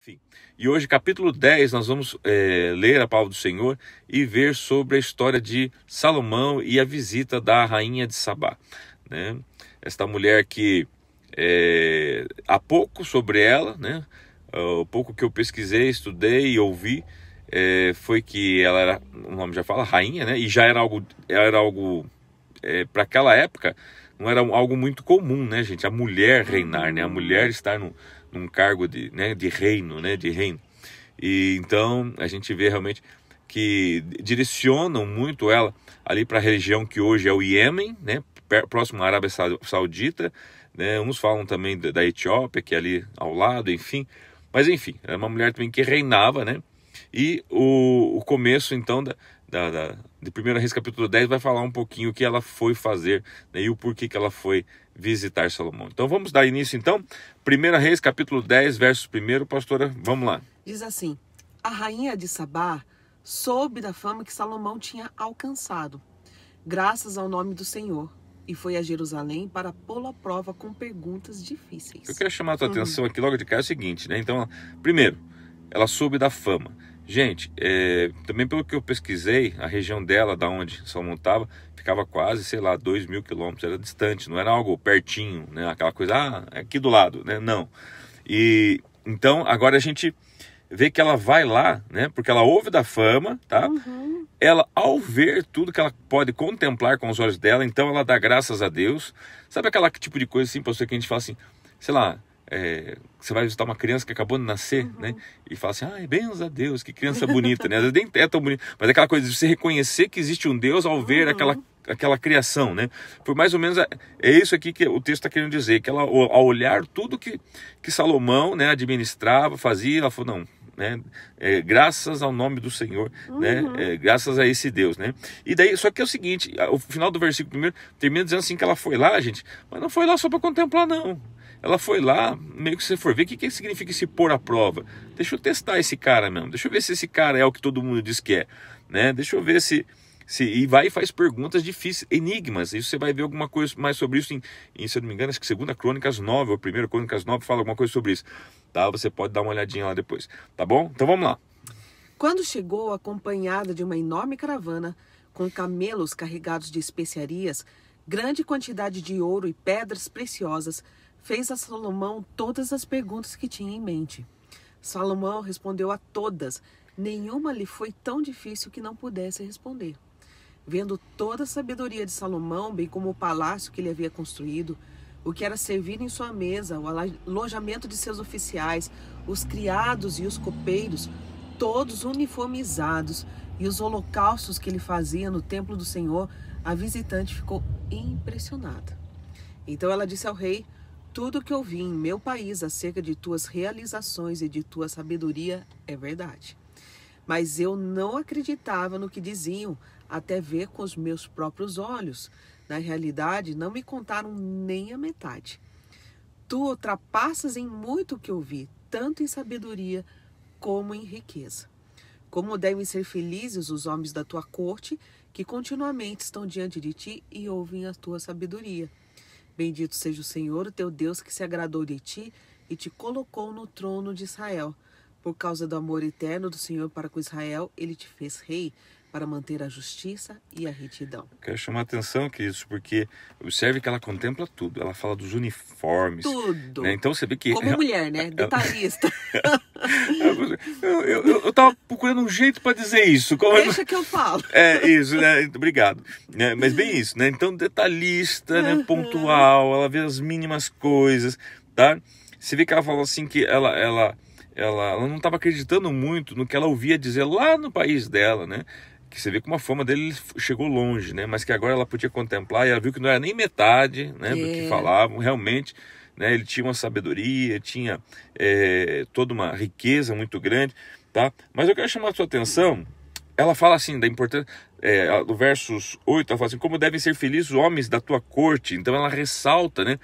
Enfim, e hoje, capítulo 10, nós vamos ler a palavra do Senhor e ver sobre a história de Salomão e a visita da rainha de Sabá, né? Esta mulher que, há pouco sobre ela, né? O pouco que eu pesquisei, estudei e ouvi, foi que ela era, o nome já fala, rainha, né? E já era algo para aquela época, não era algo muito comum, né, gente? A mulher reinar, né? A mulher estar num cargo de reino, né? De reino. E então a gente vê realmente que direcionam muito ela ali para a região que hoje é o Iêmen, né? Próximo à Arábia Saudita, né? Uns falam também da Etiópia, que é ali ao lado, enfim. Mas enfim, era uma mulher também que reinava, né? E o começo então de 1 Reis capítulo 10 vai falar um pouquinho o que ela foi fazer, né, e o porquê que ela foi visitar Salomão. Então vamos dar início então, 1 Reis capítulo 10, versos 1, pastora, vamos lá. Diz assim: a rainha de Sabá soube da fama que Salomão tinha alcançado, graças ao nome do Senhor, e foi a Jerusalém para pô-lo à prova com perguntas difíceis. Eu quero chamar a tua atenção aqui logo de cara é o seguinte, né? Então, primeiro, ela soube da fama. Gente, também pelo que eu pesquisei, a região dela, da onde Salomão estava, ficava quase, 2.000 quilômetros, era distante, não era algo pertinho, né? Aquela coisa, é aqui do lado, né? Não. E então, agora a gente vê que ela vai lá, né? Porque ela ouve da fama, tá? Ela, ao ver tudo que ela pode contemplar com os olhos dela, então ela dá graças a Deus. Sabe aquela tipo de coisa assim, pastor, que a gente fala assim, você vai visitar uma criança que acabou de nascer, né? E fala assim, bênçãos a Deus, que criança bonita, né? Às vezes nem é tão bonita, mas é aquela coisa de você reconhecer que existe um Deus ao ver aquela criação, né? Foi mais ou menos, é isso aqui que o texto está querendo dizer, que ela, ao olhar tudo que Salomão, né, administrava, fazia, ela falou, não, né? Graças ao nome do Senhor, né? Graças a esse Deus, né? E daí, só que é o seguinte, o final do versículo primeiro termina dizendo assim que ela foi lá, gente, mas não foi lá só para contemplar, não. Ela foi lá, meio que você for ver, o que significa se pôr à prova? Deixa eu testar esse cara mesmo, deixa eu ver se esse cara é o que todo mundo diz que é, né? Deixa eu ver e vai e faz perguntas difíceis, enigmas. Isso você vai ver alguma coisa mais sobre isso se eu não me engano, acho que 2 Crônicas 9 ou 1 Crônicas 9 fala alguma coisa sobre isso, tá? Você pode dar uma olhadinha lá depois, tá bom? Então vamos lá. Quando chegou acompanhada de uma enorme caravana, com camelos carregados de especiarias, grande quantidade de ouro e pedras preciosas, fez a Salomão todas as perguntas que tinha em mente. Salomão respondeu a todas, nenhuma lhe foi tão difícil que não pudesse responder. Vendo toda a sabedoria de Salomão, bem como o palácio que ele havia construído, o que era servido em sua mesa, o alojamento de seus oficiais, os criados e os copeiros, todos uniformizados, e os holocaustos que ele fazia no templo do Senhor, a visitante ficou impressionada. Então ela disse ao rei: tudo que ouvi em meu país acerca de tuas realizações e de tua sabedoria é verdade. Mas eu não acreditava no que diziam, até ver com os meus próprios olhos. Na realidade, não me contaram nem a metade. Tu ultrapassas em muito o que ouvi, tanto em sabedoria como em riqueza. Como devem ser felizes os homens da tua corte, que continuamente estão diante de ti e ouvem a tua sabedoria. Bendito seja o Senhor, o teu Deus, que se agradou de ti e te colocou no trono de Israel. Por causa do amor eterno do Senhor para com Israel, ele te fez rei para manter a justiça e a retidão. Quero chamar a atenção, queridos, porque observe que ela contempla tudo. Ela fala dos uniformes. Tudo. Né? Então você vê que... Como mulher, né? Detalhista. Eu tava procurando um jeito para dizer isso. Deixa que eu falo. Isso, né? Obrigado. Mas bem isso, né? Então, detalhista, né? Pontual, ela vê as mínimas coisas, tá? Você vê que ela falou assim que ela não estava acreditando muito no que ela ouvia dizer lá no país dela, né? Que você vê como a fama dele chegou longe, né? Mas que agora ela podia contemplar e ela viu que não era nem metade, né, do que falavam. Realmente, né, ele tinha uma sabedoria, tinha toda uma riqueza muito grande, tá? Mas eu quero chamar a sua atenção, ela fala assim, da importância, do versos 8, ela fala assim, como devem ser felizes os homens da tua corte. Então ela ressalta, né,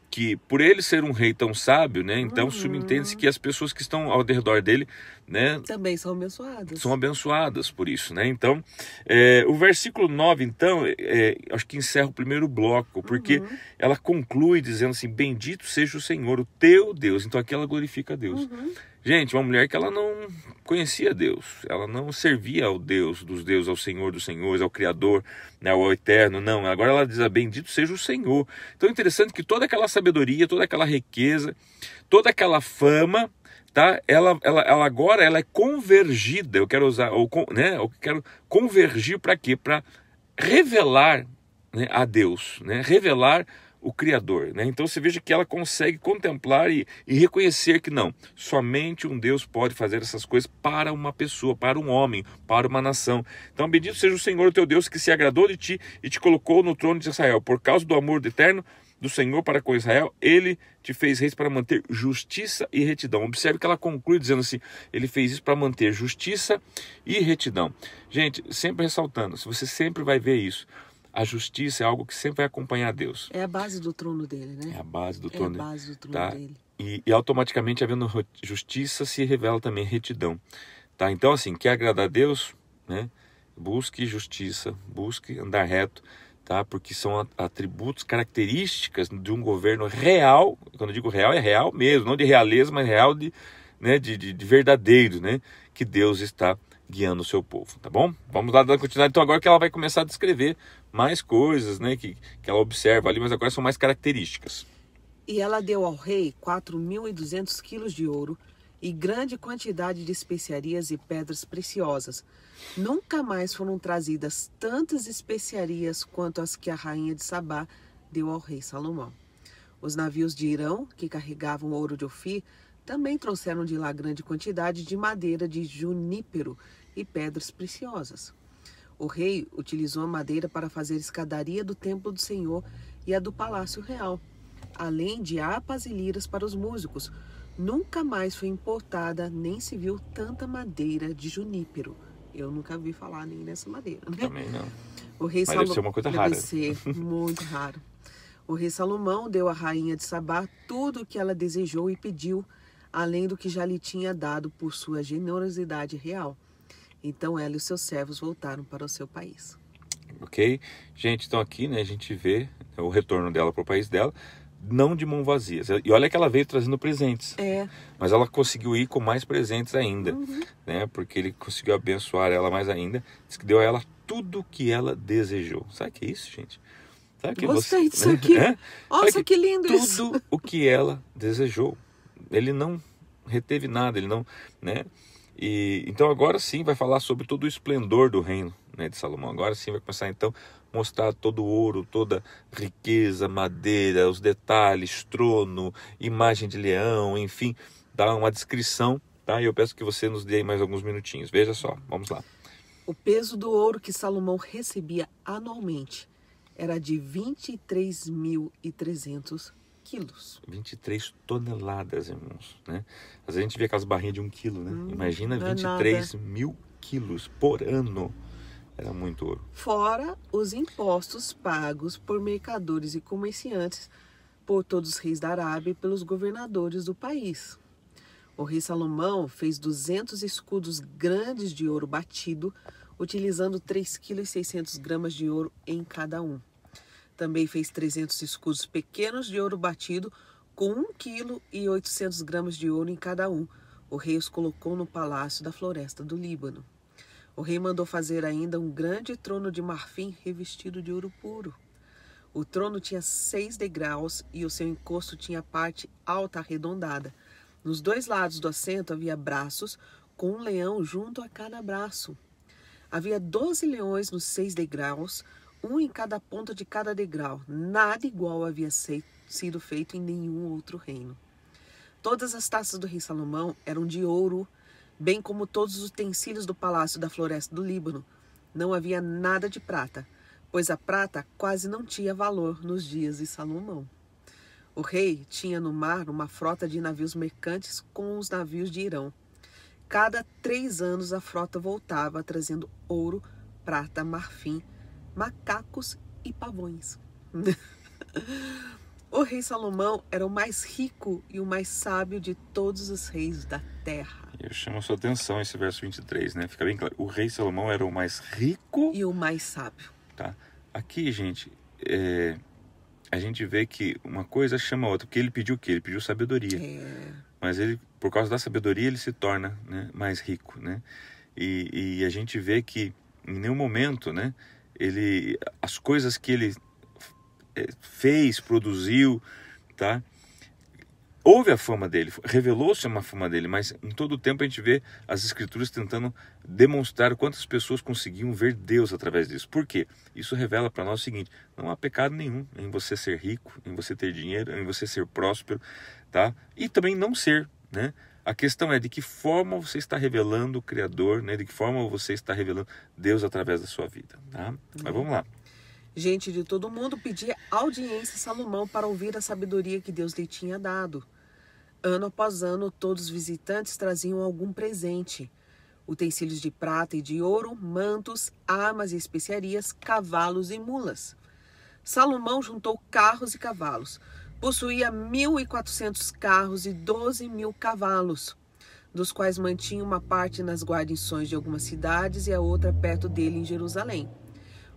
que por ele ser um rei tão sábio, né, então subentende-se que as pessoas que estão ao redor dele, né, também são abençoadas. São abençoadas por isso, né? Então, o versículo 9, então, acho que encerra o primeiro bloco, porque ela conclui dizendo assim, bendito seja o Senhor, o teu Deus. Então aqui ela glorifica a Deus. Gente, uma mulher que ela não conhecia Deus, ela não servia ao Deus dos deuses, ao Senhor dos senhores, ao Criador, né, ao Eterno, não. Agora ela diz, bendito seja o Senhor. Então é interessante que toda aquela sabedoria, toda aquela riqueza, toda aquela fama, tá? Ela agora ela é convergida. Eu quero usar, né? Eu quero convergir para quê? Para revelar, né, a Deus, né? Revelar o Criador, né? Então você veja que ela consegue contemplar e reconhecer que não, somente um Deus pode fazer essas coisas para uma pessoa, para um homem, para uma nação. Então bendito seja o Senhor teu Deus que se agradou de ti e te colocou no trono de Israel. Por causa do amor eterno do Senhor para com Israel, ele te fez reis para manter justiça e retidão. Observe que ela conclui dizendo assim, ele fez isso para manter justiça e retidão. Gente, sempre ressaltando, se você sempre vai ver isso, a justiça é algo que sempre vai acompanhar Deus. É a base do trono dele, né? É a base do trono, tá? Dele. E automaticamente, havendo justiça, se revela também retidão. Tá? Então, assim, quer agradar a Deus, né? Busque justiça, busque andar reto, tá? Porque são atributos, características de um governo real. Quando eu digo real, é real mesmo, não de realeza, mas real de verdadeiro, né? Que Deus está guiando o seu povo, tá bom? Vamos lá dar continuidade. Então agora que ela vai começar a descrever mais coisas, né, que ela observa ali, mas agora são mais características. E ela deu ao rei 4.200 quilos de ouro e grande quantidade de especiarias e pedras preciosas. Nunca mais foram trazidas tantas especiarias quanto as que a rainha de Sabá deu ao rei Salomão. Os navios de Irão, que carregavam ouro de Ofir, também trouxeram de lá grande quantidade de madeira de junípero e pedras preciosas. O rei utilizou a madeira para fazer a escadaria do templo do Senhor e a do palácio real, além de harpas e liras para os músicos. Nunca mais foi importada nem se viu tanta madeira de junípero. Eu nunca vi falar nem nessa madeira, né? Também não. O rei Mas deve ser uma coisa rara. Deve ser muito raro. O rei Salomão deu à rainha de Sabá tudo o que ela desejou e pediu, além do que já lhe tinha dado por sua generosidade real. Então ela e os seus servos voltaram para o seu país. Ok? Gente, então aqui, né, a gente vê o retorno dela para o país dela, não de mão vazia. E olha que ela veio trazendo presentes. Mas ela conseguiu ir com mais presentes ainda, né? Porque ele conseguiu abençoar ela mais ainda. Diz que deu a ela tudo o que ela desejou. Sabe o que é isso, gente? Gostei disso aqui. Nossa, que lindo tudo isso. Tudo o que ela desejou. Ele não reteve nada, ele não, né? E então agora sim vai falar sobre todo o esplendor do reino, né, de Salomão. Agora sim vai começar então a mostrar todo o ouro, toda riqueza, madeira, os detalhes, trono, imagem de leão, enfim, dá uma descrição, tá? E eu peço que você nos dê aí mais alguns minutinhos. Veja só, vamos lá. O peso do ouro que Salomão recebia anualmente era de 23.300 quilos. 23 toneladas, irmãos, né? Às vezes a gente vê aquelas barrinhas de 1 quilo, né? Imagina 23.000 quilos por ano. Era muito ouro. Fora os impostos pagos por mercadores e comerciantes, por todos os reis da Arábia e pelos governadores do país. O rei Salomão fez 200 escudos grandes de ouro batido, utilizando 3,6 kg de ouro em cada um. Também fez 300 escudos pequenos de ouro batido, com 1,8 kg de ouro em cada um. O rei os colocou no palácio da floresta do Líbano. O rei mandou fazer ainda um grande trono de marfim revestido de ouro puro. O trono tinha 6 degraus e o seu encosto tinha parte alta arredondada. Nos 2 lados do assento havia braços, com um leão junto a cada braço. Havia 12 leões nos 6 degraus, um em cada ponta de cada degrau. Nada igual havia sido feito em nenhum outro reino. Todas as taças do rei Salomão eram de ouro, bem como todos os utensílios do palácio da floresta do Líbano. Não havia nada de prata, pois a prata quase não tinha valor nos dias de Salomão. O rei tinha no mar uma frota de navios mercantes com os navios de Irão. Cada 3 anos a frota voltava trazendo ouro, prata, marfim, macacos e pavões. O rei Salomão era o mais rico e o mais sábio de todos os reis da terra. Eu chamo a sua atenção esse verso 23, né? Fica bem claro. O rei Salomão era o mais rico e o mais sábio. Tá? Aqui, gente, a gente vê que uma coisa chama a outra. Porque ele pediu o quê? Ele pediu sabedoria. mas ele, por causa da sabedoria, ele se torna, né, mais rico, né? E a gente vê que em nenhum momento, né, as coisas que ele fez, produziu, tá? Houve a fama dele, revelou-se uma fama dele, mas em todo o tempo a gente vê as escrituras tentando demonstrar quantas pessoas conseguiam ver Deus através disso. Por quê? Isso revela para nós o seguinte: não há pecado nenhum em você ser rico, em você ter dinheiro, em você ser próspero, tá? E também não ser, né? A questão é de que forma você está revelando o Criador, né? De que forma você está revelando Deus através da sua vida, tá? Mas vamos lá. Gente de todo mundo pedia audiência a Salomão para ouvir a sabedoria que Deus lhe tinha dado. Ano após ano, todos os visitantes traziam algum presente: utensílios de prata e de ouro, mantos, armas e especiarias, cavalos e mulas. Salomão juntou carros e cavalos. Possuía 1.400 carros e 12.000 cavalos, dos quais mantinha uma parte nas guarnições de algumas cidades e a outra perto dele em Jerusalém.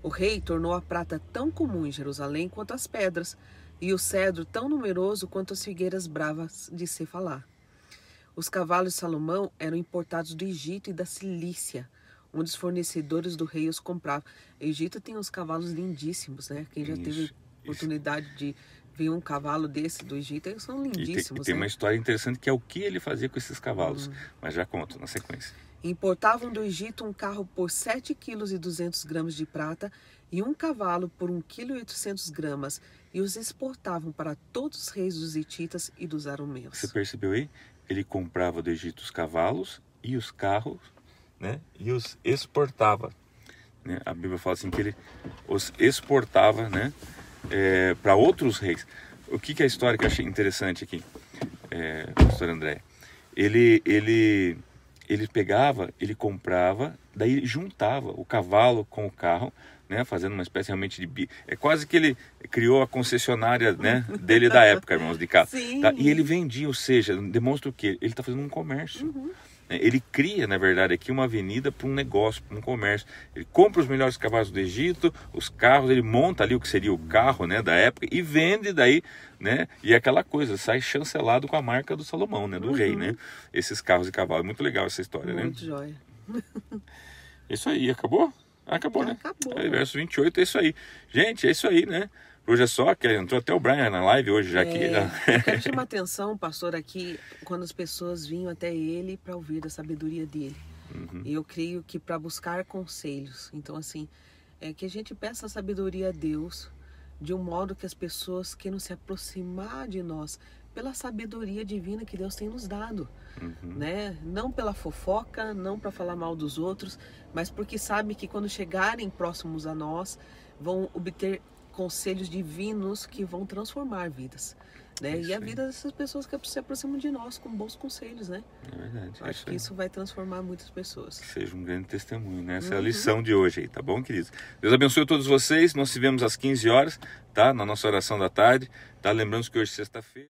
O rei tornou a prata tão comum em Jerusalém quanto as pedras, e o cedro tão numeroso quanto as figueiras bravas de Cefalá. Os cavalos de Salomão eram importados do Egito e da Cilícia, onde os fornecedores do rei os compravam. O Egito tem uns cavalos lindíssimos, né? Quem já teve oportunidade de ver um cavalo desse do Egito, eles são lindíssimos. E tem uma história interessante que é o que ele fazia com esses cavalos, mas já conto na sequência. Importavam do Egito um carro por 7,2 kg de prata e um cavalo por 1,8 kg, e os exportavam para todos os reis dos hititas e dos arameus. Você percebeu aí? Ele comprava do Egito os cavalos e os carros, né? E os exportava, né? A Bíblia fala assim que ele os exportava, né? Para outros reis. O que é a história que eu achei interessante aqui, pastor André? Ele pegava, ele comprava, daí juntava o cavalo com o carro, né, fazendo uma espécie realmente de... É quase que ele criou a concessionária, né, dele da época, irmãos, de carro. Tá? E ele vendia, ou seja, demonstra o quê? Ele está fazendo um comércio. Ele cria, na verdade, aqui uma avenida para um negócio, para um comércio. Ele compra os melhores cavalos do Egito, os carros, ele monta ali o que seria o carro, né, da época e vende daí, né? E aquela coisa, sai chancelado com a marca do Salomão, né, do rei, né? Esses carros e cavalos. Muito legal essa história, né? Muito joia. Isso aí, acabou? Acabou, né? Acabou. Verso 28, é isso aí. Gente, é isso aí, né? Hoje é só, que entrou até o Brian na live hoje já aqui. Eu quero chamar a atenção, pastor, aqui, quando as pessoas vinham até ele para ouvir da sabedoria dele. E eu creio que para buscar conselhos. Então, assim, que a gente peça a sabedoria a Deus de um modo que as pessoas queiram se aproximar de nós pela sabedoria divina que Deus tem nos dado. Né? Não pela fofoca, não para falar mal dos outros, mas porque sabe que quando chegarem próximos a nós, vão obter conselhos divinos que vão transformar vidas, né? E a vida dessas pessoas que se aproximam de nós com bons conselhos, né? É verdade. Acho que isso vai transformar muitas pessoas. Que seja um grande testemunho, né? Essa é a lição de hoje aí, tá bom, queridos? Deus abençoe todos vocês. Nós nos vemos às 15 horas, tá? Na nossa oração da tarde, tá? Lembrando que hoje é sexta-feira.